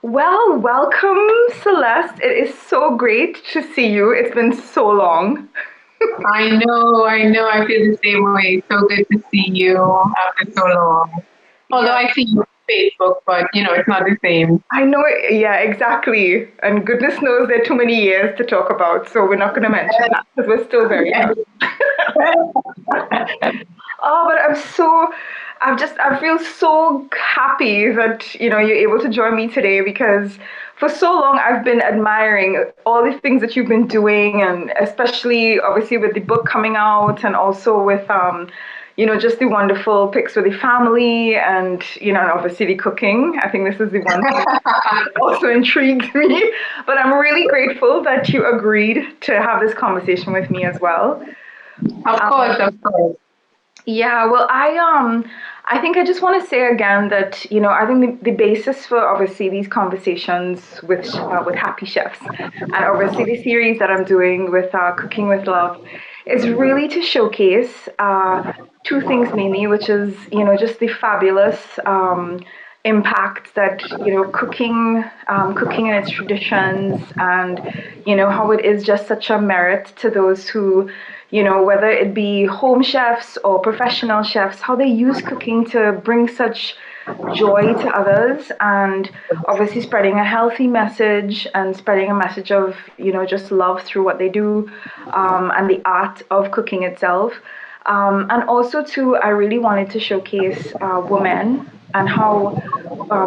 Well, welcome, Celeste. It is so great to see you. It's been so long. I feel the same way. So good to see you after so long. Although Yeah, I see you on Facebook, but it's not the same. I know. Yeah, exactly. And goodness knows there are too many years to talk about, so we're not going to mention that because we're still very young. Oh, but I feel so happy that, you're able to join me today because for so long I've been admiring all the things that you've been doing, and especially obviously with the book coming out, and also with, just the wonderful pics with the family, and, and obviously the cooking. I think this is the one thing that also intrigues me. But I'm really grateful that you agreed to have this conversation with me as well. Of course, of course. Yeah, well, I think I just want to say again that, I think the basis for obviously these conversations with happy chefs, and obviously the series that I'm doing with Cooking with Love, is really to showcase two things mainly, which is, just the fabulous impact that, cooking and its traditions, and, how it is just such a merit to those who, whether it be home chefs or professional chefs, how they use cooking to bring such joy to others, and obviously spreading a healthy message and spreading a message of, just love through what they do, and the art of cooking itself. And also, too, I really wanted to showcase women, and how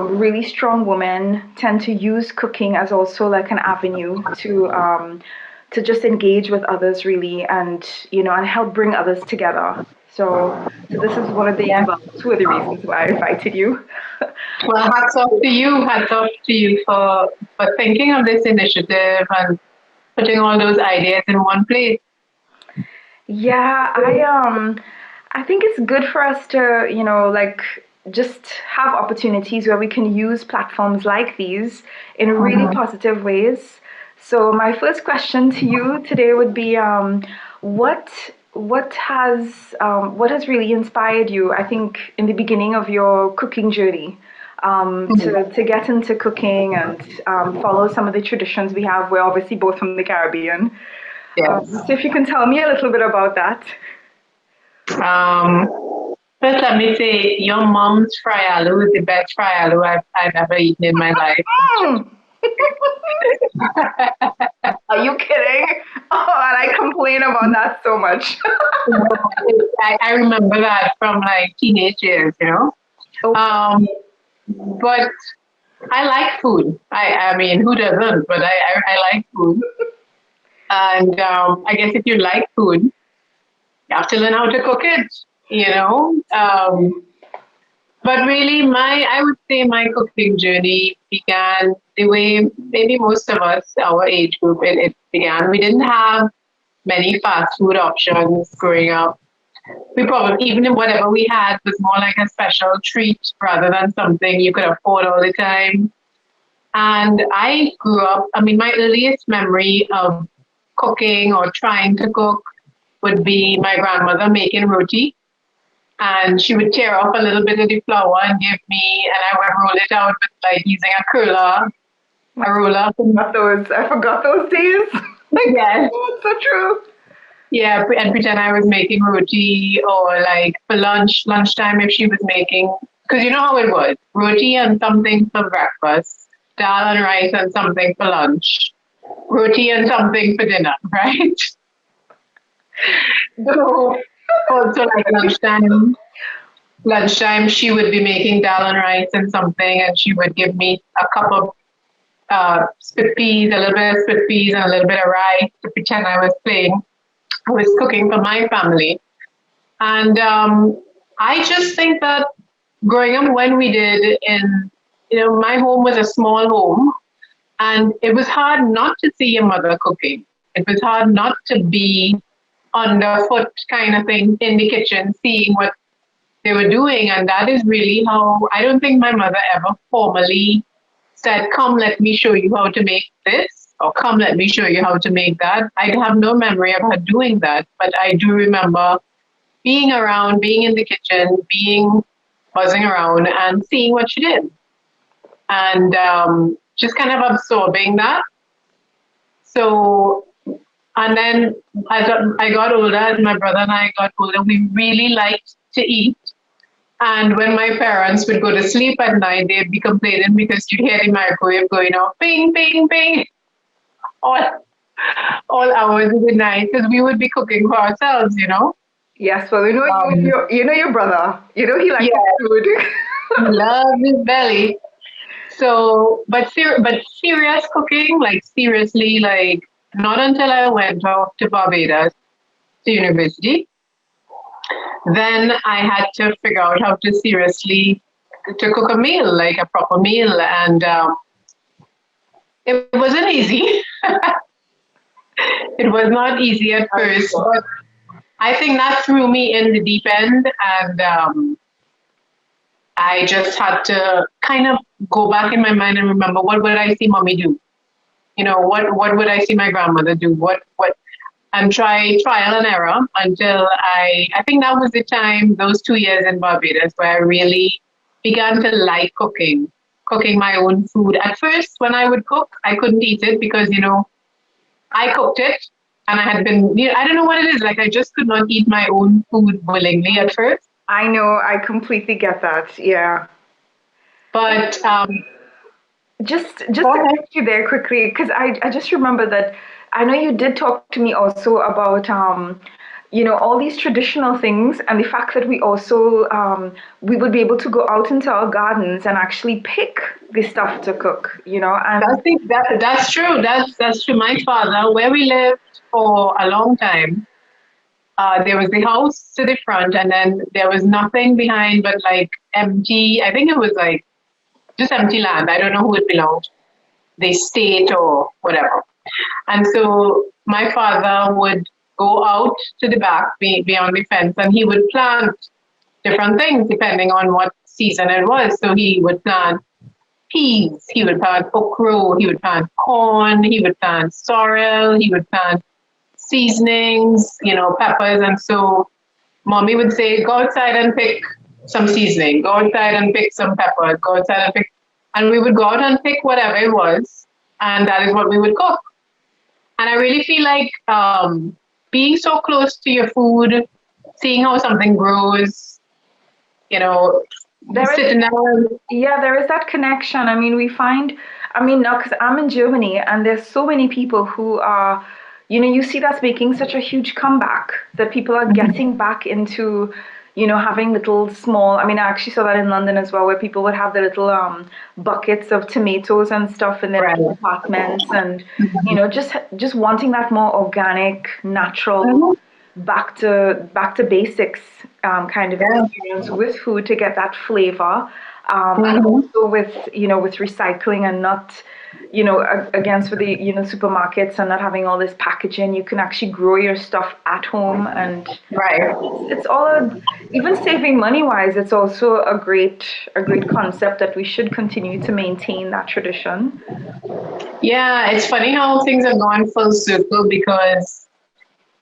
really strong women tend to use cooking as also like an avenue to just engage with others really, and and help bring others together. So this is one of the Yeah. well, two of the reasons why I invited you. Well, hats off to you. Hats off to you for thinking of this initiative and putting all those ideas in one place. Yeah, I think it's good for us to, like, just have opportunities where we can use platforms like these in really Mhm. positive ways. So my first question to you today would be, what what has really inspired you? I think in the beginning of your cooking journey, to get into cooking and follow some of the traditions we have. We're obviously both from the Caribbean. Yes. So if you can tell me a little bit about that. Um, First, let me say your mom's fry aloo is the best fry aloo I've ever eaten in my life. Mm, are you kidding? Oh, and I complain about that so much. I remember that from like teenage years. Okay. Um, but I like food. I mean, who doesn't? But I like food. And I guess if you like food, you have to learn how to cook it. But really, I would say my cooking journey began the way maybe most of us, our age group, it began. We didn't have many fast food options growing up. We probably, even if whatever we had was more like a special treat rather than something you could afford all the time. And I grew up, I mean, my earliest memory of cooking or trying to cook would be my grandmother making roti. And she would tear off a little bit of the flour and give me, and I would roll it out with like using a curler, a roller. I forgot those days. Like, Yes. oh, it's so true. Yeah, and pretend I was making roti or like for lunchtime if she was making, because you know how it was, roti and something for breakfast, dal and rice and something for lunch, roti and something for dinner, right? So also like lunchtime she would be making dal and rice and something, and she would give me a cup of spit peas, a little bit of spit peas and a little bit of rice to pretend I was cooking for my family. And I just think that growing up when we did my home was a small home, and it was hard not to see your mother cooking. It was hard not to be underfoot kind of thing in the kitchen, seeing what they were doing. And that is really how I don't think my mother ever formally said, "Come, let me show you how to make this," or "Come, let me show you how to make that." I have no memory of her doing that, but I do remember being around, being in the kitchen, being buzzing around and seeing what she did. And just kind of absorbing that. So, and then I got older, and my brother and I got older. We really liked to eat. And when my parents would go to sleep at night, they'd be complaining because you'd hear the microwave going off, ping, ping, ping, all, all hours of the night, because we would be cooking for ourselves, you know. Yes, well, Um, you know your brother. You know he likes his yeah, food. he loves his belly. So, but serious cooking, like seriously, like not until I went off to Barbados to university, then I had to figure out how to seriously to cook a meal, like a proper meal, and it wasn't easy. It was not easy at first, but I think that threw me in the deep end, and I just had to kind of go back in my mind and remember what would I see mommy do? You know, what would I see my grandmother do? What and try trial and error until I think that was the time, those 2 years in Barbados, where I really began to like cooking my own food. At first, when I would cook, I couldn't eat it because, you know, I cooked it and I had been, you know, I don't know what it is. Like I just could not eat my own food willingly at first. I know, I completely get that. Yeah. But Just go to ahead. cut you there quickly, because I just remember that I know you did talk to me also about all these traditional things and the fact that we also we would be able to go out into our gardens and actually pick the stuff to cook, I and think that's true. That's true. My father, where we lived for a long time, there was the house to the front, and then there was nothing behind but like empty. I think it was like just empty land. I don't know who it belonged, the state or whatever. And so my father would go out to the back beyond the fence, and he would plant different things depending on what season it was. So he would plant peas, he would plant okra, he would plant corn, he would plant sorrel, he would plant seasonings, you know, peppers. And so mommy would say, go outside and pick some seasoning, go outside and pick some peppers, go outside and pick. And we would go out and pick whatever it was. And that is what we would cook. And I really feel like being so close to your food, seeing how something grows, you know, there is sitting down. yeah, there is that connection. I mean, we find, I mean, now because I'm in Germany and there's so many people who are, you see that's making such a huge comeback that people are getting back into, having little small. I mean, I actually saw that in London as well, where people would have the little buckets of tomatoes and stuff in their Right. little apartments, and just wanting that more organic, natural, Mhm. back to basics kind of Yeah. experience with food to get that flavor, and Mhm. also with recycling and not against with the supermarkets and not having all this packaging. You can actually grow your stuff at home, and Right. it's all even saving money wise. It's also a great concept that we should continue to maintain that tradition. Yeah, it's funny how things have gone full circle because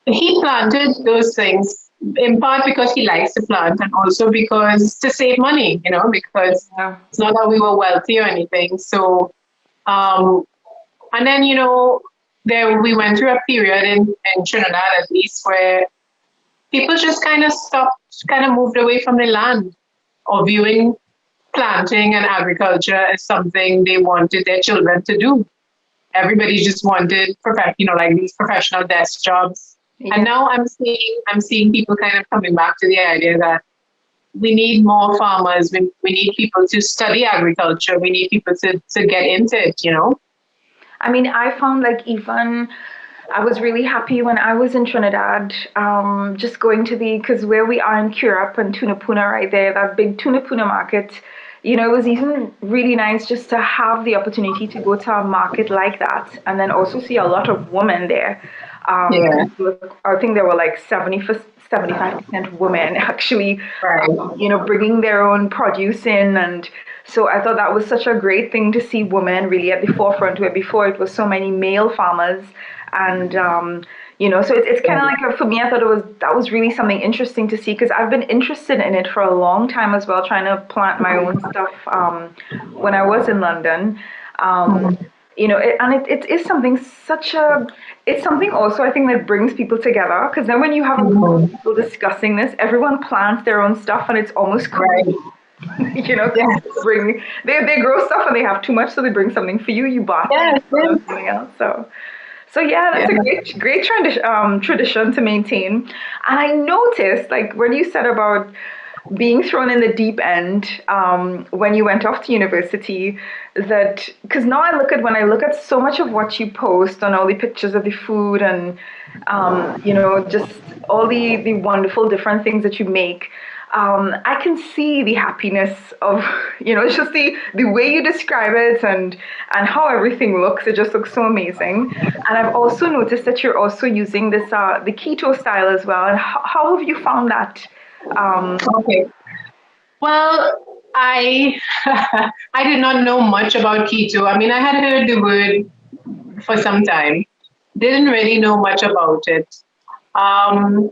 he planted those things in part because he likes to plant and also because to save money, you know, because Yeah. it's not that we were wealthy or anything. So, um, and then, you know, there we went through a period in Trinidad at least where people just kind of stopped, kind of moved away from the land or viewing planting and agriculture as something they wanted their children to do. Everybody just wanted like these professional desk jobs. And Yeah. now I'm seeing people kind of coming back to the idea that we need more farmers. We need people to study agriculture. We need people to get into it, you know? I mean, I found like even I was really happy when I was in Trinidad, just going to because where we are in Curup and Tunapuna right there, that big Tunapuna market, it was even really nice just to have the opportunity to go to a market like that and then also see a lot of women there. Yeah, I think there were like 75% women actually, right. bringing their own produce in. And so I thought that was such a great thing to see women really at the forefront, where before it was so many male farmers. And, so it's kind of Yeah. like for me, I thought that was really something interesting to see because I've been interested in it for a long time as well, trying to plant my own stuff when I was in London. And it is something it's something also I think that brings people together, because then when you have a group of Mhm. people discussing this, everyone plants their own stuff and it's almost cool. Right. Because Yes. they grow stuff and they have too much, so they bring something for you. You bought something, Yes. someone else Yes. something else. So yeah, Yeah. that's a great tradition to maintain. And I noticed, like when you said about being thrown in the deep end when you went off to university, that because now when I look at so much of what you post on all the pictures of the food and just all the wonderful different things that you make. I can see the happiness of, it's just the way you describe it and how everything looks. It just looks so amazing. And I've also noticed that you're also using this the keto style as well. And how have you found that? Okay. Well, I I did not know much about keto. I mean, I had heard the word for some time. Didn't really know much about it. Um,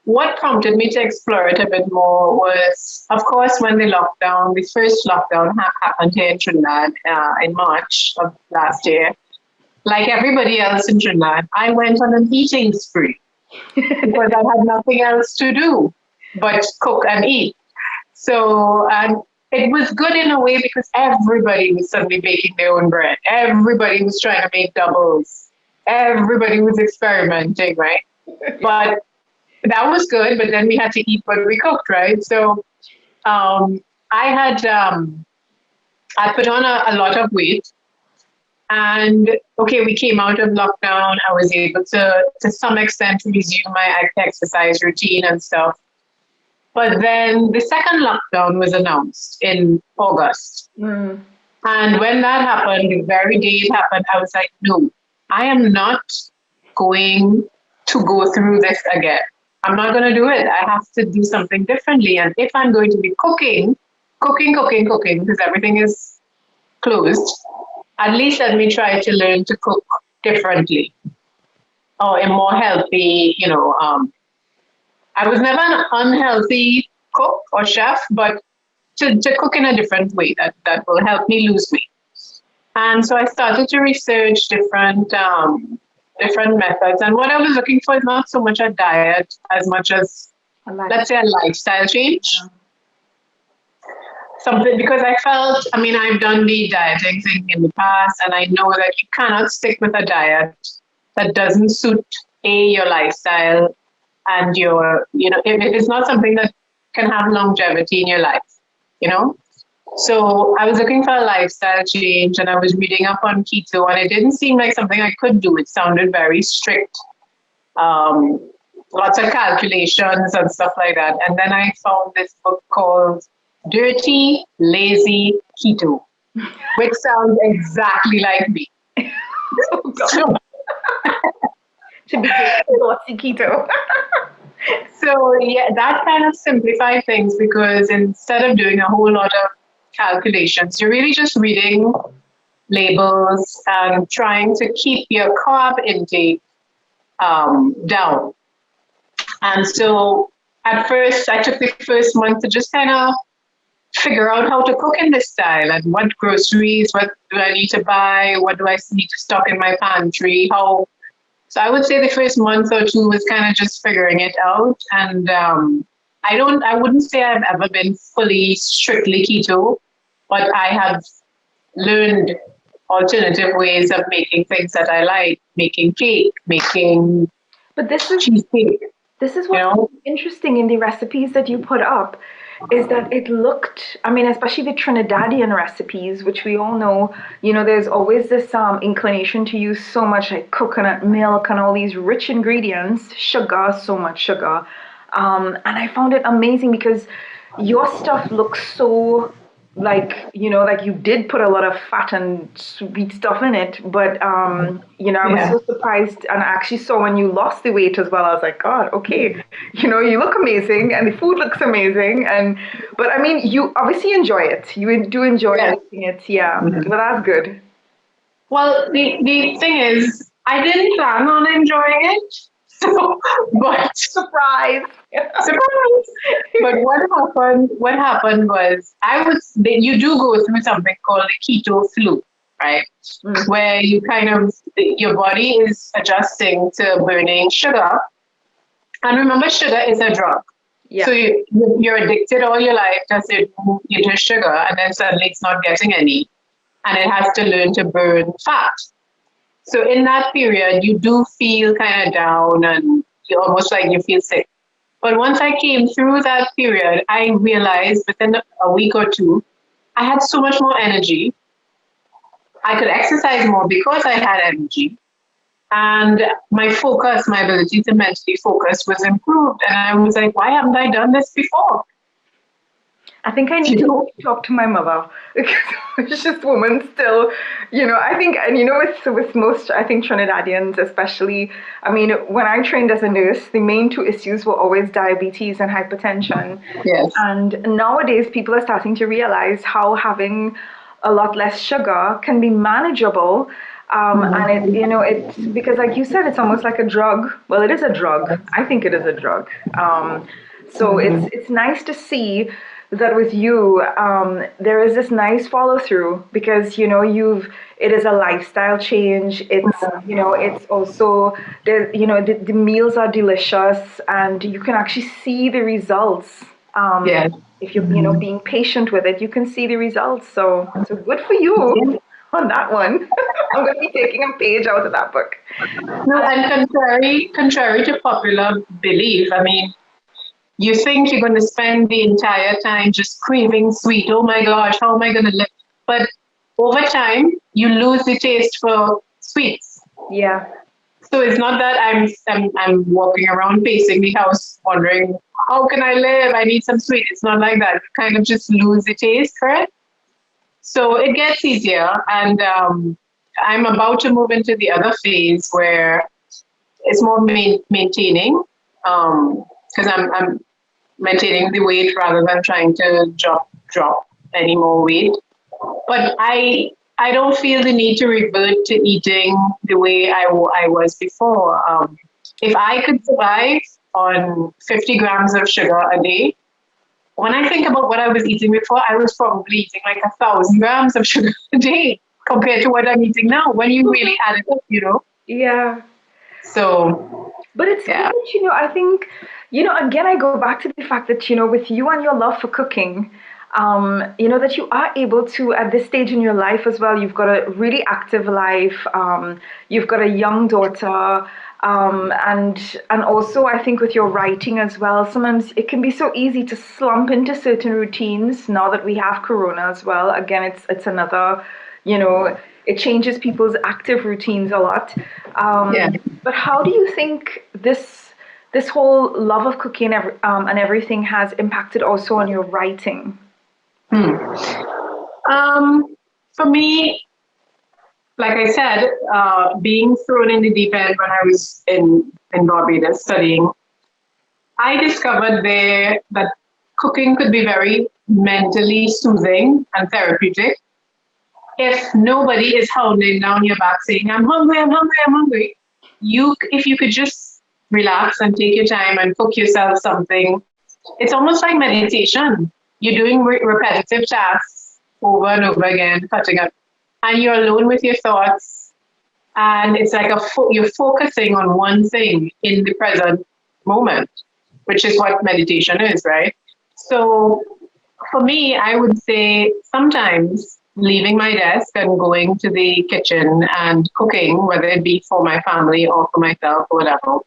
what prompted me to explore it a bit more was, of course, when the first lockdown happened here in Trinidad in March of last year. Like everybody else in Trinidad, I went on an eating spree because I had nothing else to do but cook and eat. So, and it was good in a way because everybody was suddenly baking their own bread. Everybody was trying to make doubles. Everybody was experimenting, right? But that was good. But then we had to eat what we cooked, right? So, um, I had I put on a lot of weight, and okay, we came out of lockdown. I was able to some extent, resume my exercise routine and stuff. But then the second lockdown was announced in August. Mm. And when that happened, the very day it happened, I was like, no, I am not going to go through this again. I'm not going to do it. I have to do something differently. And if I'm going to be cooking, because everything is closed, at least let me try to learn to cook differently or a more healthy, I was never an unhealthy cook or chef, but to cook in a different way that will help me lose weight. And so I started to research different methods. And what I was looking for is not so much a diet as much as, I like let's say, a lifestyle change. Something because I felt, I mean, I've done the dieting thing in the past, and I know that you cannot stick with a diet that doesn't suit your lifestyle and if it's not something that can have longevity in your life, you know. So I was looking for a lifestyle change, and I was reading up on keto, and it didn't seem like something I could do. It sounded very strict, um, lots of calculations and stuff like that. And then I found this book called Dirty Lazy Keto, which sounds exactly like me. Oh God. So, To be lotsy keto. so yeah, that kind of simplified things because instead of doing a whole lot of calculations, you're really just reading labels and trying to keep your carb intake down. And so at first, I took the first month to just kind of figure out how to cook in this style and what groceries, what do I need to buy, what do I need to stock in my pantry, how. So I would say the first month or two was kind of just figuring it out. And I wouldn't say I've ever been fully strictly keto, but I have learned alternative ways of making things that I like, making cake, making But cheesecake, this is you what's know? interesting in the recipes that you put up, is that it looked, I mean, especially the Trinidadian recipes, which we all know, there's always this inclination to use so much like coconut milk and all these rich ingredients, sugar, so much sugar. And I found it amazing because your stuff looks so like you did put a lot of fat and sweet stuff in it, but I was Yeah. so surprised, and I actually saw when you lost the weight as well. I was like, God, okay, you look amazing and the food looks amazing, but I mean, you obviously enjoy it. You do enjoy Yes. eating it, yeah. Mhm. But that's good. Well, the thing is, I didn't plan on enjoying it. So, but Surprise. surprise. But what happened was you do go through something called the keto flu. right? Where you kind of, your body is adjusting to burning sugar. And remember, sugar is a drug. Yeah. So you're addicted all your life to sugar, and then suddenly it's not getting any. And it has to learn to burn fat. So in that period, you do feel kind of down and you're almost like you feel sick. But once I came through that period, I realized within a week or two, I had so much more energy. I could exercise more because I had energy. And my focus, my ability to mentally focus was improved. And I was like, why haven't I done this before? I think I need to talk to my mother because this woman still, I think, and with most, I think Trinidadians especially, I mean, when I trained as a nurse, the main two issues were always diabetes and hypertension. Yes. And nowadays people are starting to realize how having a lot less sugar can be manageable. And it's because like you said, it's almost like a drug. Well, it is a drug. I think it is a drug. So it's nice to see that with you, there is this nice follow through because it is a lifestyle change. It's it's also the meals are delicious and you can actually see the results. Yes. If you're being patient with it, you can see the results. So good for you on that one. I'm going to be taking a page out of that book. No, and contrary to popular belief, I mean, you think you're going to spend the entire time just craving sweet. Oh my gosh, how am I going to live? But over time, you lose the taste for sweets. Yeah. So it's not that I'm walking around pacing the house wondering, how can I live? I need some sweet. It's not like that. You kind of just lose the taste for it. So it gets easier. And I'm about to move into the other phase where it's more maintaining. Because I'm maintaining the weight rather than trying to drop any more weight. But I don't feel the need to revert to eating the way I was before. If I could survive on 50 grams of sugar a day, when I think about what I was eating before, I was probably eating like 1,000 grams of sugar a day compared to what I'm eating now. When you really add it up, Yeah. So, but it's good, I think, again, I go back to the fact that, with you and your love for cooking, that you are able to, at this stage in your life as well, you've got a really active life, you've got a young daughter, and also I think with your writing as well, sometimes it can be so easy to slump into certain routines now that we have Corona as well. Again, it's another, it changes people's active routines a lot. But how do you think this whole love of cooking and everything has impacted also on your writing? For me, like I said, being thrown in the deep end when I was in Barbados studying, I discovered there that cooking could be very mentally soothing and therapeutic. If nobody is hounding down your back saying, I'm hungry, I'm hungry, I'm hungry, if you could just relax and take your time and cook yourself something, it's almost like meditation. You're doing repetitive tasks over and over again, cutting up, and you're alone with your thoughts. And it's like you're focusing on one thing in the present moment, which is what meditation is, right? So for me, I would say sometimes leaving my desk and going to the kitchen and cooking, whether it be for my family or for myself or whatever,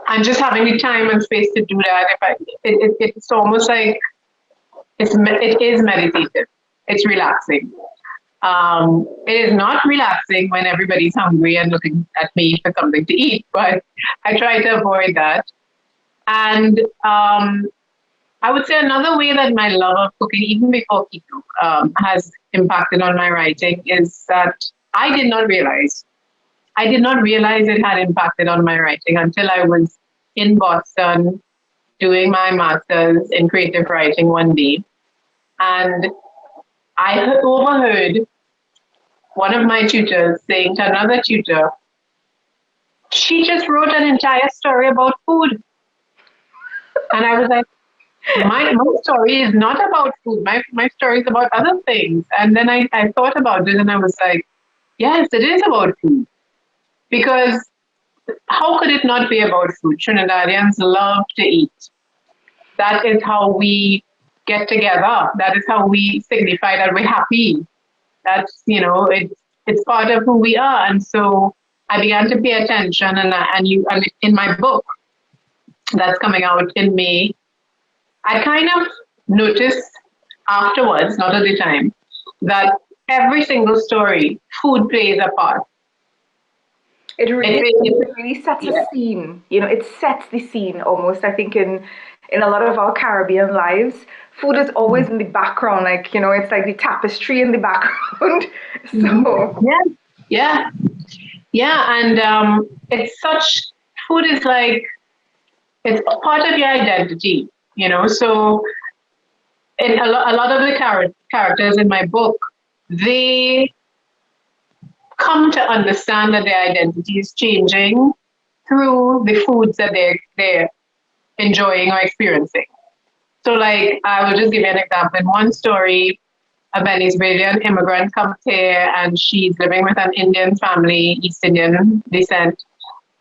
and just having the time and space to do that. It's almost like it is meditative. It's relaxing. It is not relaxing when everybody's hungry and looking at me for something to eat, but I try to avoid that. And I would say another way that my love of cooking, even before keto, has impacted on my writing is that I did not realize it had impacted on my writing until I was in Boston doing my master's in creative writing one day. And I overheard one of my tutors saying to another tutor, she just wrote an entire story about food. And I was like, my story is not about food. My story is about other things. And then I thought about it and I was like, yes, it is about food. Because how could it not be about food? Trinidadians love to eat. That is how we get together. That is how we signify that we're happy. That's, it's part of who we are. And so I began to pay attention, and in my book that's coming out in May, I kind of noticed afterwards, not at the time, that every single story, food plays a part. It really sets a Yeah. scene. It sets the scene almost. I think in a lot of our Caribbean lives, food is always in the background. Like, it's like the tapestry in the background. Mhm. So Yeah, yeah, yeah, and it's such food is like it's a part of your identity, So in a lot of the characters in my book, they come to understand that their identity is changing through the foods that they're enjoying or experiencing. So, like, I will just give you an example. In one story, a Venezuelan immigrant comes here and she's living with an Indian family, East Indian descent.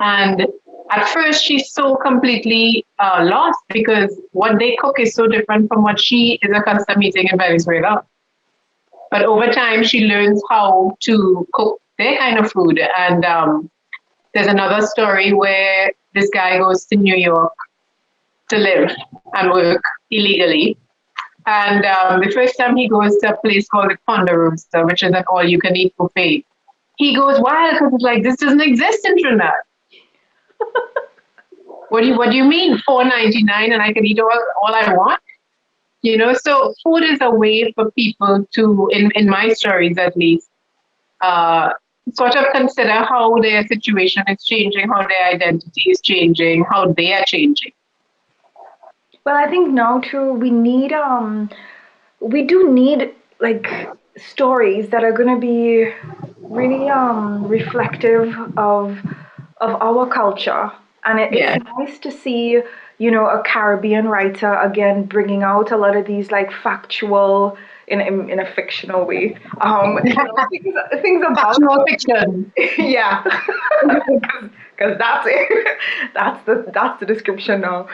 And at first, she's so completely lost because what they cook is so different from what she is accustomed eating in Venezuela. But over time, she learns how to cook their kind of food. And there's another story where this guy goes to New York to live and work illegally. And the first time he goes to a place called the Ponderosa, which is an all-you-can-eat buffet, he goes wild because it's like this doesn't exist in Trinidad. What do you mean $4.99 and I can eat all I want? So food is a way for people to, in my stories at least, uh, sort of consider how their situation is changing, how their identity is changing, how they are changing. well, I think now too we do need like stories that are going to be really reflective of our culture, and it's Yeah. nice to see a Caribbean writer again bringing out a lot of these like factual in a fictional way things about Factual fiction. yeah because that's it that's the description now.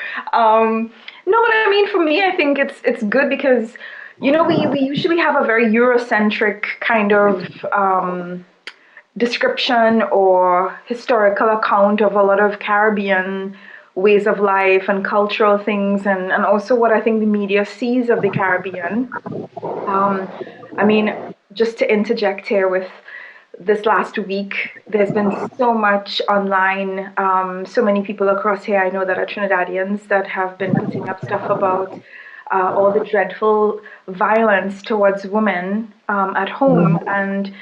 No, but I mean, for me, I think it's good because we usually have a very Eurocentric kind of description or historical account of a lot of Caribbean ways of life and cultural things, and also what I think the media sees of the Caribbean. um, I mean, just to interject here with this last week, there's been so much online, so many people across here I know that are Trinidadians that have been putting up stuff about all the dreadful violence towards women at home. And,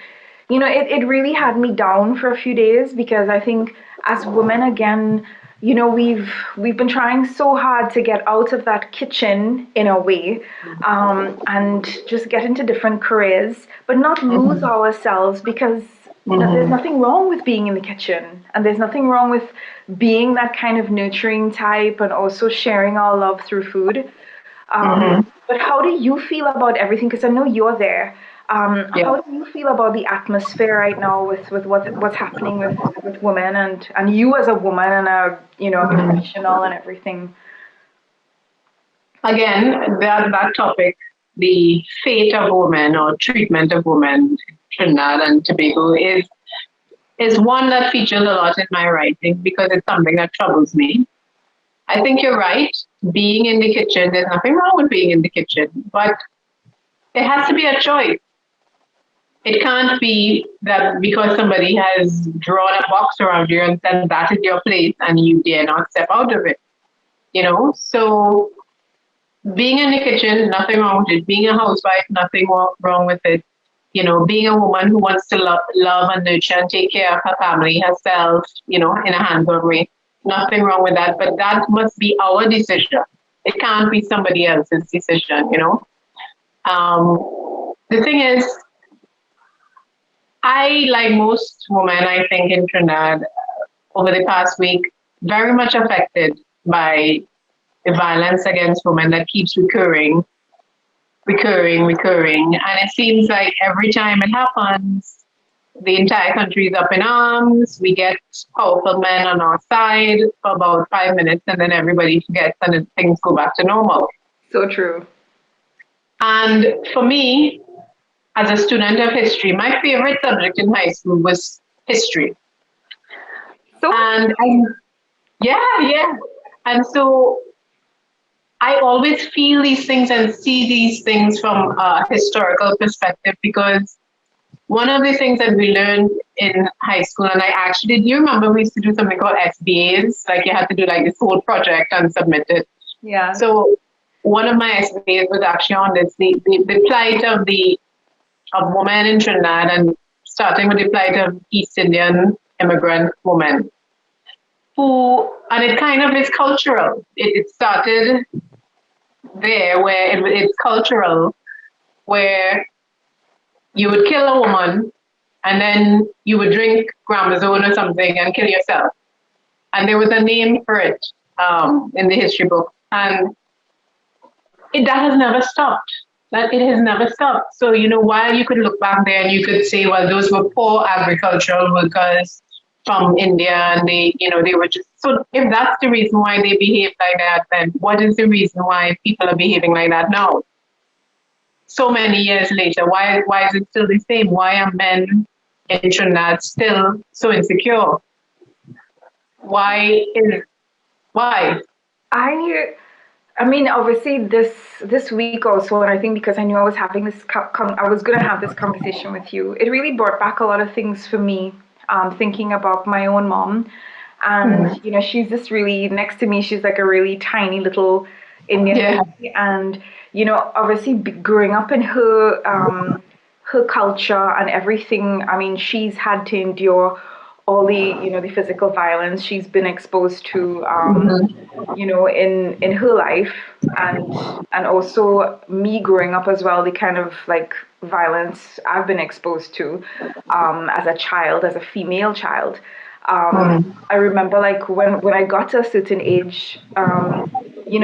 it really had me down for a few days because I think as women, again, we've been trying so hard to get out of that kitchen in a way, and just get into different careers, but not lose Mhm. ourselves because there's Mhm. nothing wrong with being in the kitchen, and there's nothing wrong with being that kind of nurturing type and also sharing our love through food. Mhm. But how do you feel about everything? Because I know you're there. Yeah. How do you feel about the atmosphere right now with what's happening with women and you as a woman and a Mhm. professional and everything? Again, that topic, the fate of women or treatment of women in Trinidad and Tobago is one that features a lot in my writing because it's something that troubles me. I think you're right. Being in the kitchen, there's nothing wrong with being in the kitchen, but there has to be a choice. It can't be that because somebody has drawn a box around you and said that is your place and you dare not step out of it. So being in the kitchen, nothing wrong with it. Being a housewife, nothing wrong with it. Being a woman who wants to love and nurture and take care of her family, herself, in a hands-on way, nothing wrong with that. But that must be our decision. It can't be somebody else's decision. The thing is, I, like most women, I think in Trinidad over the past week, very much affected by the violence against women that keeps recurring. And it seems like every time it happens, the entire country is up in arms. We get powerful men on our side for about 5 minutes, and then everybody forgets and then things go back to normal. So true. And for me, as a student of history, my favorite subject in high school was history. So And yeah. And so I always feel these things and see these things from a historical perspective, because one of the things that we learned in high school, and I actually, do you remember we used to do something called SBAs? Like you had to do like this whole project and submit it. yeah. So one of my SBAs was actually on this, the plight of women in Trinidad, and starting with the plight of East Indian immigrant women who, and it kind of is cultural. It started there where it's cultural, where you would kill a woman and then you would drink Gramazone or something and kill yourself. And there was a name for it in the history book. And that has never stopped. That it has never stopped. So, while you could look back there and you could say, well, those were poor agricultural workers from India, and they were just, so if that's the reason why they behaved like that, then what is the reason why people are behaving like that now? So many years later, why is it still the same? Why are men in Trinidad still so insecure? Why? I mean, obviously, this week also, and I think because I knew I was having I was going to have this conversation with you. It really brought back a lot of things for me. Thinking about my own mom, and she's just really next to me. She's like a really tiny little Indian lady, and obviously growing up in her culture and everything. I mean, she's had to endure all the physical violence she's been exposed to in her life, and also me growing up as well, the kind of like violence I've been exposed to as a child, as a female child. I remember like when I got to a certain age,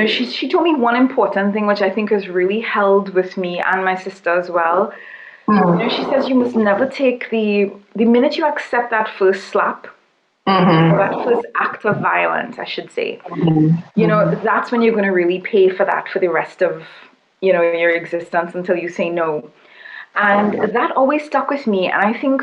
she told me one important thing which I think has really held with me and my sister as well. She says you must never take the minute you accept that first slap, or that first act of violence, I should say. That's when you're going to really pay for that for the rest of your existence until you say no. And that always stuck with me. And I think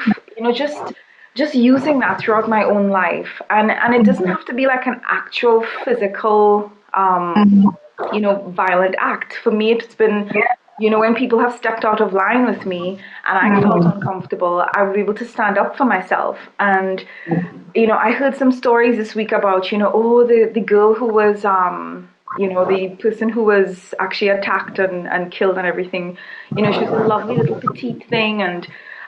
just using that throughout my own life, and it doesn't have to be like an actual physical violent act. For me, it's been, when people have stepped out of line with me and I felt uncomfortable, I was able to stand up for myself. And, I heard some stories this week about, the girl who was, the person who was actually attacked and killed and everything. She was a lovely little petite thing. And,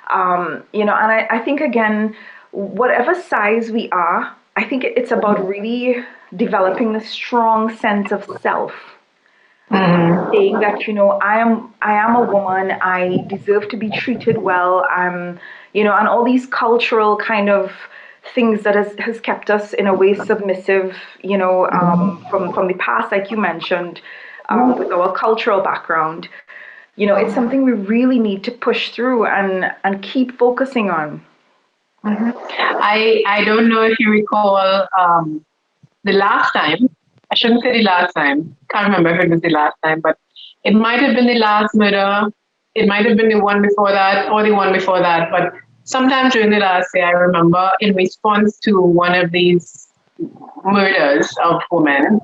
and I think, again, whatever size we are, I think it's about really developing this strong sense of self. Saying that I am a woman, I deserve to be treated well. I'm and all these cultural kind of things that has kept us in a way submissive. From the past, like you mentioned, with our cultural background. It's something we really need to push through and keep focusing on. I don't know if you recall the last time. I shouldn't say the last time. Can't remember if it was the last time, but it might have been the last murder. It might have been the one before that or the one before that. But sometime during the last year, I remember in response to one of these murders of women,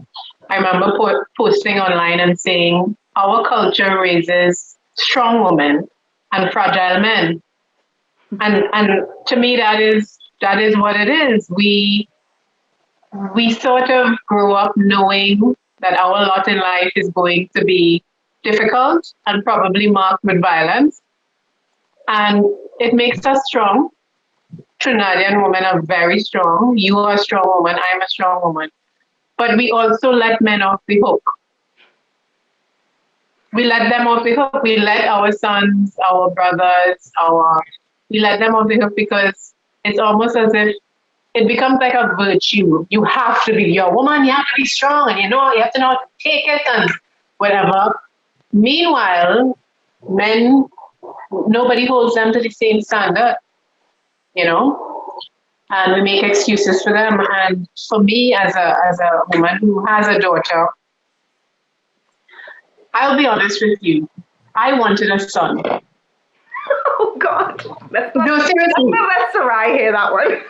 I remember posting online and saying, our culture raises strong women and fragile men. And to me, that is what it is. We sort of grew up knowing that our lot in life is going to be difficult and probably marked with violence. And it makes us strong. Trinidadian women are very strong. You are a strong woman. I'm a strong woman. But we also let men off the hook. We let them off the hook. We let our sons, our brothers, we let them off the hook because it's almost as if it becomes like a virtue. You're a woman, you have to be strong, and you have to know how to take it and whatever. Meanwhile, men, nobody holds them to the same standard, you know, and we make excuses for them. And for me, as a woman who has a daughter, I'll be honest with you, I wanted a son. Oh God, No, seriously. let Sarai hear that one.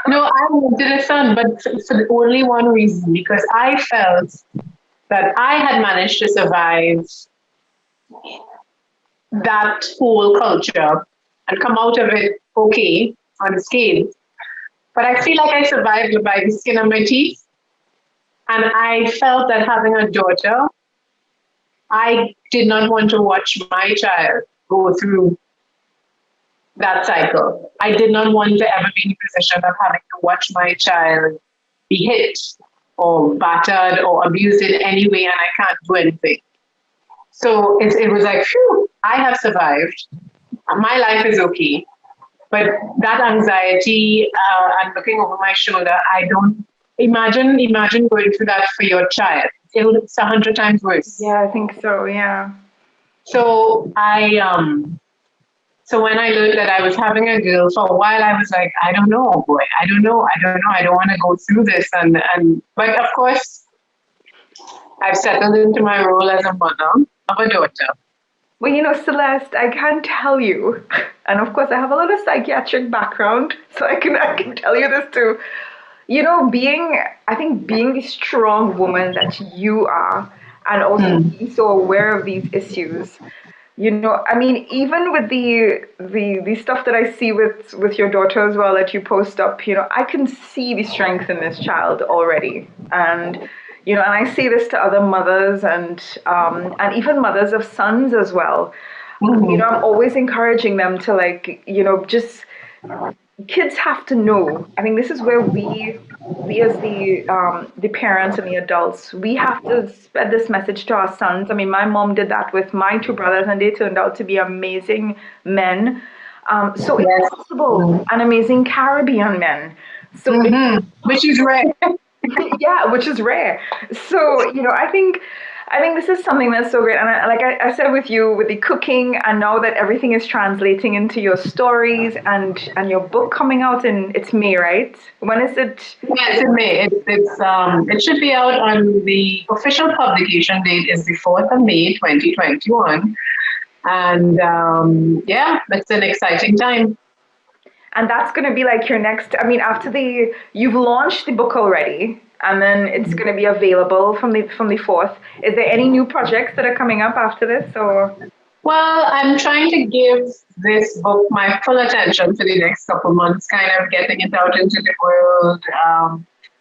No, I wanted a son, but for the only one reason, because I felt that I had managed to survive that whole culture and come out of it okay, unscathed. But I feel like I survived by the skin of my teeth. And I felt that having a daughter, I did not want to watch my child go through that cycle. I did not want to ever be in a position of having to watch my child be hit or battered or abused in any way, and I can't do anything. So it was like, phew, I have survived. My life is okay. But that anxiety and looking over my shoulder, I don't imagine going through that for your child. It's 100 times worse. Yeah, I think so. Yeah. So so when I learned that I was having a girl, for a while I was like, I don't know, boy, I don't know, I don't want to go through this, and but of course I've settled into my role as a mother of a daughter. Well, Celeste, I can tell you, and of course I have a lot of psychiatric background, so I can tell you this too. I think being the strong woman that you are, and also Mm. being so aware of these issues. I mean, even with the stuff that I see with your daughter as well that you post up, I can see the strength in this child already, and I say this to other mothers and even mothers of sons as well. Mhm. I'm always encouraging them to just kids have to know. I think this is where we as the parents and the adults, we have to spread this message to our sons. I mean, my mom did that with my two brothers, and they turned out to be amazing men. So it's Yes. possible, and amazing Caribbean men. So Which is rare. yeah, which is rare. So, I think this is something that's so great. And like I said with you, with the cooking, and now that everything is translating into your stories and your book coming out in it's May, right? When is it? Yes, it may. It should be out on the official publication date is the 4th of May, 2021. And yeah, it's an exciting time. And that's going to be like your next. I mean, you've launched the book already, and then it's going to be available from the fourth. Is there any new projects that are coming up after this, or? Well, I'm trying to give this book my full attention for the next couple months, kind of getting it out into the world.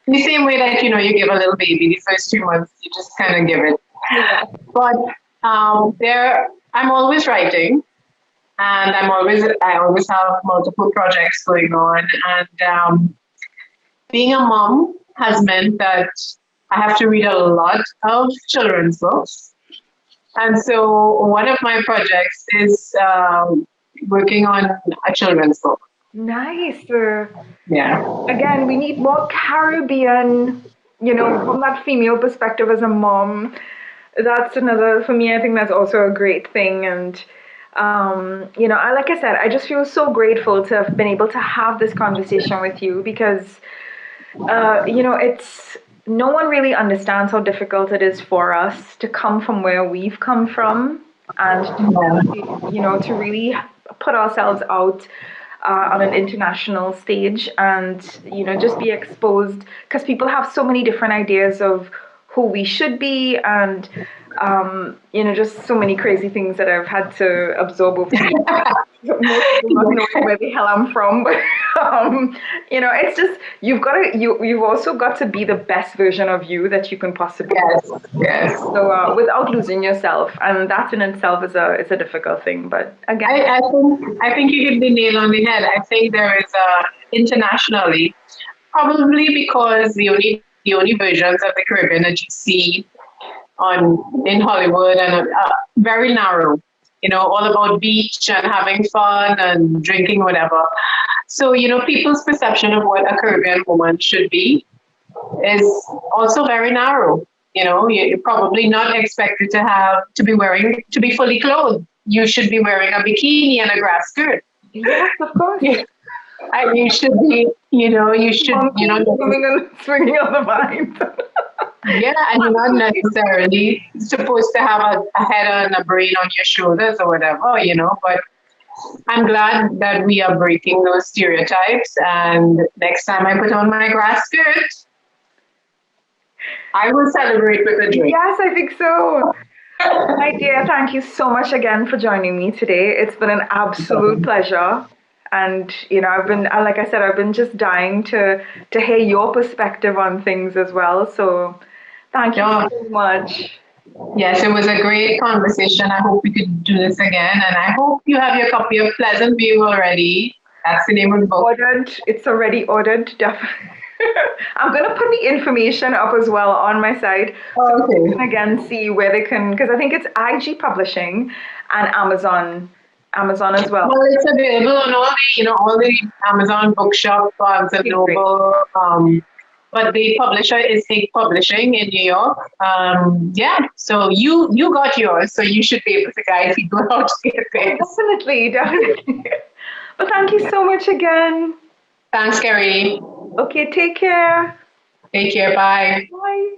In the same way that, you give a little baby, the first 2 months, you just kind of give it. Yeah. But I'm always writing, and I always have multiple projects going on. And being a mom has meant that I have to read a lot of children's books. And so one of my projects is working on a children's book. Nice. Yeah. Again, we need more Caribbean, from that female perspective as a mom. That's another, for me, I think that's also a great thing. And, like I said, I just feel so grateful to have been able to have this conversation with you because, it's no one really understands how difficult it is for us to come from where we've come from and to really put ourselves out on an international stage and just be exposed because people have so many different ideas of who we should be and just so many crazy things that I've had to absorb over the years. Most people not knowing where the hell I'm from, but it's just you've also got to be the best version of you that you can possibly be. Yes. So without losing yourself, and that in itself is a difficult thing. But again, I think you hit the nail on the head. I think there is internationally, probably because the only versions of the Caribbean that you see in Hollywood and very narrow, all about beach and having fun and drinking whatever. So, people's perception of what a Caribbean woman should be is also very narrow. You're probably not expected to be fully clothed. You should be wearing a bikini and a grass skirt. Yes, of course. Yeah. And you should be, you should, Monkey swimming and swinging on the vine. yeah, and you're not necessarily supposed to have a head and a brain on your shoulders or whatever, but I'm glad that we are breaking those stereotypes. And next time I put on my grass skirt, I will celebrate with a drink. Yes, I think so. My dear, thank you so much again for joining me today. It's been an absolute pleasure. And like I said, I've been just dying to hear your perspective on things as well. So thank you so much. Yes, it was a great conversation. I hope we could do this again. And I hope you have your copy of Pleasant View already. That's the name of the book. Ordered. It's already ordered, definitely. I'm going to put the information up as well on my site. So you can again see where they can, because I think it's IG Publishing and Amazon as well. Well, it's available on all the Amazon bookshop, Barnes and Noble. But the publisher is Hig Publishing in New York. So you got yours, so you should be able to guide people how to get it. Definitely. But thank you so much again. Thanks, Kerry. Okay, take care. Take care. Bye. Bye.